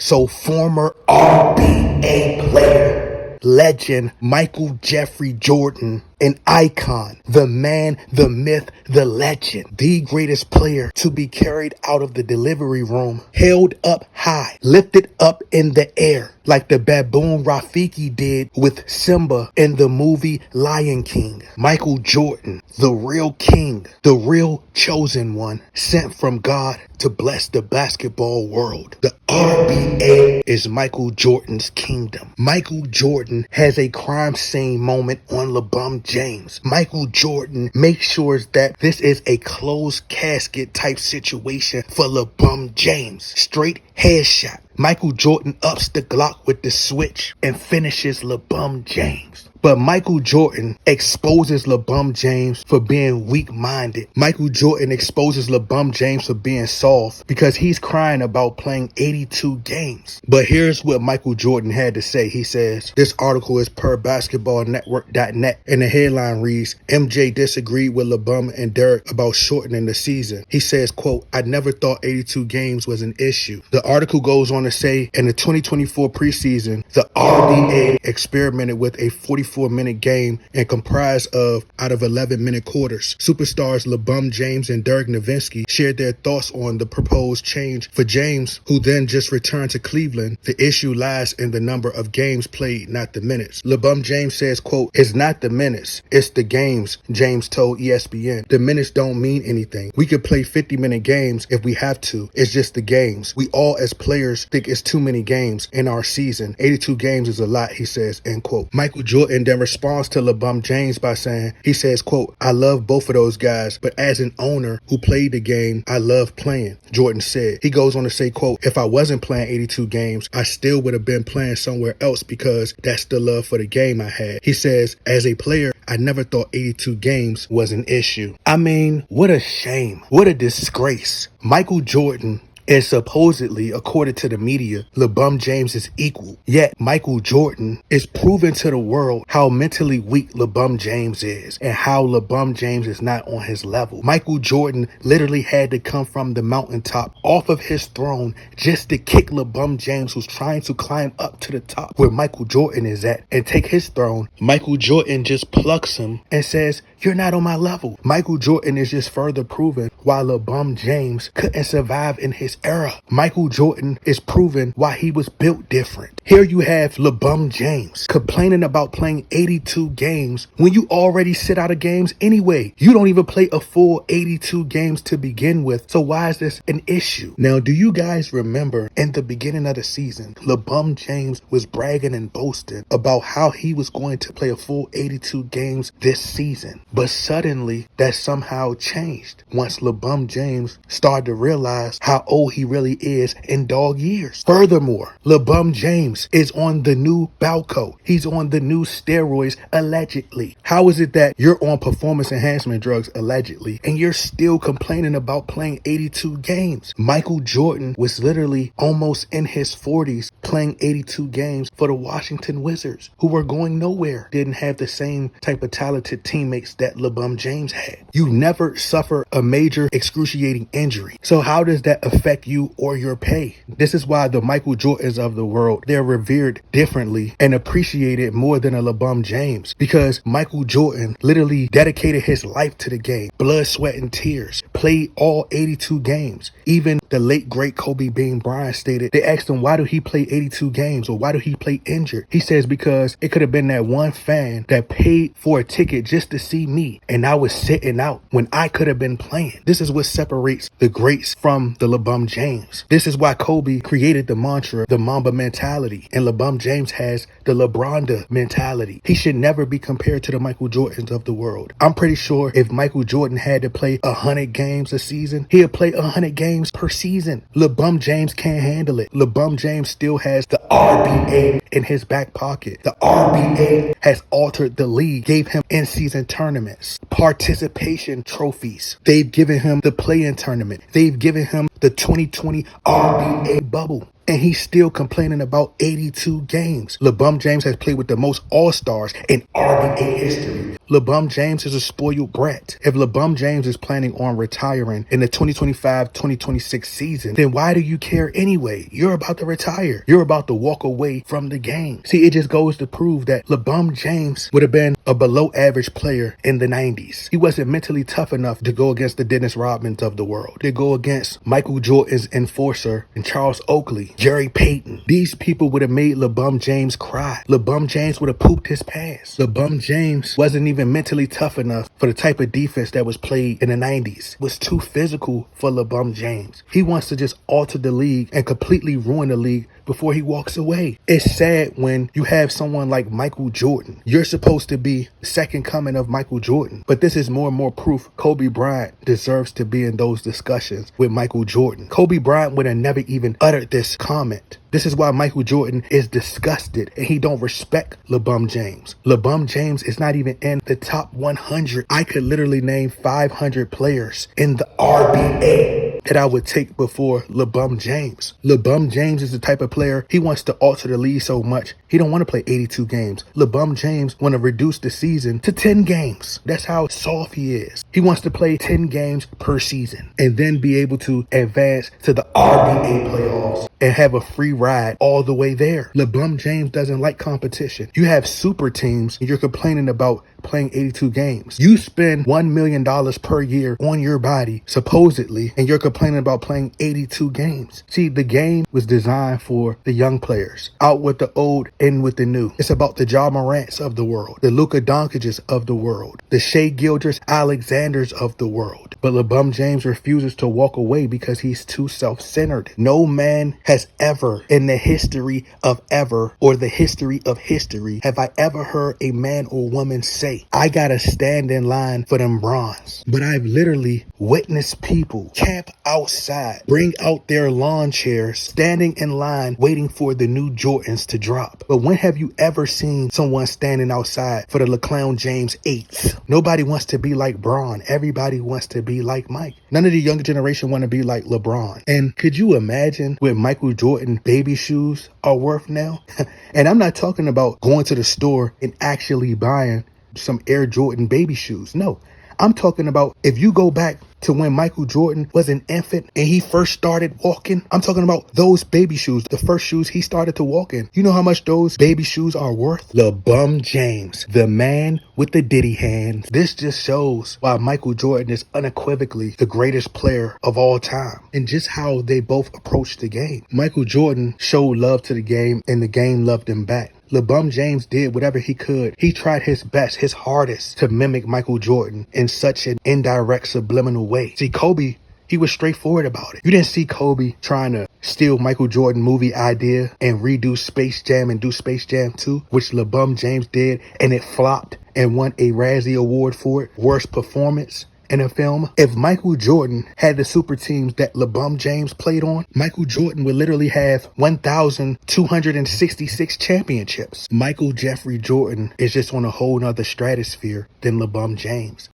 So former RBA player, legend Michael Jeffrey Jordan, an icon, the man, the myth, the legend, the greatest player to be carried out of the delivery room, held up high, lifted up in the air, like the baboon Rafiki did with Simba in the movie Lion King. Michael Jordan, the real king, the real chosen one, sent from God to bless the basketball world. The RBA is Michael Jordan's kingdom. Michael Jordan has a crime scene moment on LeBron James. Michael Jordan makes sure that this is a closed casket type situation for LeBron James. Straight headshot. Michael Jordan ups the Glock with the switch and finishes LeBron James. But Michael Jordan exposes LeBron James for being weak-minded. Michael Jordan exposes LeBron James for being soft because he's crying about playing 82 games. But here's what Michael Jordan had to say. He says, this article is per basketballnetwork.net and the headline reads, MJ disagreed with LeBron and Derek about shortening the season. He says, quote, I never thought 82 games was an issue. The article goes on to say, in the 2024 preseason, the RBA experimented with a 44-minute game and comprised of out of 11-minute quarters. Superstars LeBron James and Dirk Nowitzki shared their thoughts on the proposed change. For James, who then just returned to Cleveland, the issue lies in the number of games played, not the minutes. LeBron James says, quote, it's not the minutes, it's the games, James told ESPN. The minutes don't mean anything. We could play 50-minute games if we have to. It's just the games. We all as players think it's too many games in our season. 82 games is a lot, he says, end quote. Michael Jordan then responds to LeBron James by saying, he says, quote, I love both of those guys, but as an owner who played the game, I love playing, Jordan said. He goes on to say, quote, if I wasn't playing 82 games, I still would have been playing somewhere else because that's the love for the game I had. He says, as a player, I never thought 82 games was an issue. I mean, what a shame. What a disgrace. Michael Jordan is supposedly, according to the media, LeBron James' equal. Yet Michael Jordan is proving to the world how mentally weak LeBron James is and how LeBron James is not on his level. Michael Jordan literally had to come from the mountaintop off of his throne just to kick LeBron James, who's trying to climb up to the top where Michael Jordan is at, and take his throne. Michael Jordan just plucks him and says, you're not on my level. Michael Jordan is just further proving why LeBron James couldn't survive in his era. Michael Jordan is proving why he was built different. Here you have LeBron James complaining about playing 82 games when you already sit out of games anyway. You don't even play a full 82 games to begin with. So why is this an issue? Now, do you guys remember in the beginning of the season, LeBron James was bragging and boasting about how he was going to play a full 82 games this season? But suddenly that somehow changed once LeBron James started to realize how old he really is in dog years. Furthermore, LeBron James is on the new Balco. He's on the new steroids, allegedly. How is it that you're on performance enhancement drugs, allegedly, and you're still complaining about playing 82 games? Michael Jordan was literally almost in his 40s playing 82 games for the Washington Wizards, who were going nowhere, didn't have the same type of talented teammates that LeBron James had. You never suffer a major excruciating injury. So how does that affect you or your pay? This is why the Michael Jordans of the world, they're revered differently and appreciated more than a LeBron James, because Michael Jordan literally dedicated his life to the game. Blood, sweat, and tears. Played all 82 games. Even the late, great Kobe Bean Bryant stated, they asked him, why do he play 82 games or why do he play injured? He says, because it could have been that one fan that paid for a ticket just to see me, and I was sitting out when I could have been playing. This is what separates the greats from the LeBron James. This is why Kobe created the mantra, the Mamba mentality, and LeBron James has the LeBronda mentality. He should never be compared to the Michael Jordans of the world. I'm pretty sure if Michael Jordan had to play 100 games a season, he'll play 100 games per season. LeBron James can't handle it. LeBron James still has the RBA in his back pocket. The RBA has altered the league, gave him in-season tournaments, participation trophies. They've given him the play-in tournament. They've given him the 2020 RBA bubble. And he's still complaining about 82 games. LeBron James has played with the most all-stars in RBA history. LeBron James is a spoiled brat. If LeBron James is planning on retiring in the 2025-2026 season, then why do you care anyway? You're about to retire. You're about to walk away from the game. See, it just goes to prove that LeBron James would have been a below average player in the 90s. He wasn't mentally tough enough to go against the Dennis Rodmans of the world, to go against Michael Jordan's enforcer and Charles Oakley, Jerry Payton. These people would have made LeBron James cry. LeBron James would have pooped his pants. LeBron James wasn't even mentally tough enough for the type of defense that was played in the 90s. It was too physical for LeBron James. He wants to just alter the league and completely ruin the league before he walks away. It's sad when you have someone like Michael Jordan. You're supposed to be the second coming of Michael Jordan, but this is more and more proof Kobe Bryant deserves to be in those discussions with Michael Jordan. Kobe Bryant would have never even uttered this comment. This is why Michael Jordan is disgusted and he don't respect LeBron James. LeBron James is not even in the top 100. I could literally name 500 players in the RBA that I would take before LeBron James. LeBron James is the type of player, he wants to alter the league so much, he don't want to play 82 games. LeBron James want to reduce the season to 10 games. That's how soft he is. He wants to play 10 games per season and then be able to advance to the RBA playoffs and have a free ride all the way there. LeBron James doesn't like competition. You have super teams and you're complaining about playing 82 games. You spend $1 million per year on your body, supposedly, and you're complaining about playing 82 games. See, the game was designed for the young players. Out with the old, in with the new. It's about the Ja Morants of the world, the Luka Dončićs of the world, the Shai Gilgeous-Alexanders of the world. But LeBron James refuses to walk away because he's too self-centered. No man has ever, in the history of ever, or the history of history, have I ever heard a man or woman say, I gotta stand in line for them bronze. But I've literally witnessed people camp outside, bring out their lawn chairs, standing in line, waiting for the new Jordans to drop. But when have you ever seen someone standing outside for the LeClown James 8s? Nobody wants to be like Bron. Everybody wants to be like Mike. None of the younger generation want to be like LeBron. And could you imagine what Michael Jordan baby shoes are worth now? And I'm not talking about going to the store and actually buying some Air Jordan baby shoes. No, I'm talking about if you go back to when Michael Jordan was an infant and he first started walking, I'm talking about those baby shoes, the first shoes he started to walk in. You know how much those baby shoes are worth? LeBron James, the man with the diddy hands. This just shows why Michael Jordan is unequivocally the greatest player of all time and just how they both approach the game. Michael Jordan showed love to the game and the game loved him back. LeBron James did whatever he could. He tried his best, his hardest to mimic Michael Jordan in such an indirect, subliminal way. See, Kobe, he was straightforward about it. You didn't see Kobe trying to steal Michael Jordan movie idea and redo Space Jam and do Space Jam 2, which LeBron James did, and it flopped and won a Razzie Award for it. Worst performance in a film. If Michael Jordan had the super teams that LeBron James played on, Michael Jordan would literally have 1,266 championships. Michael Jeffrey Jordan is just on a whole nother stratosphere than LeBron James.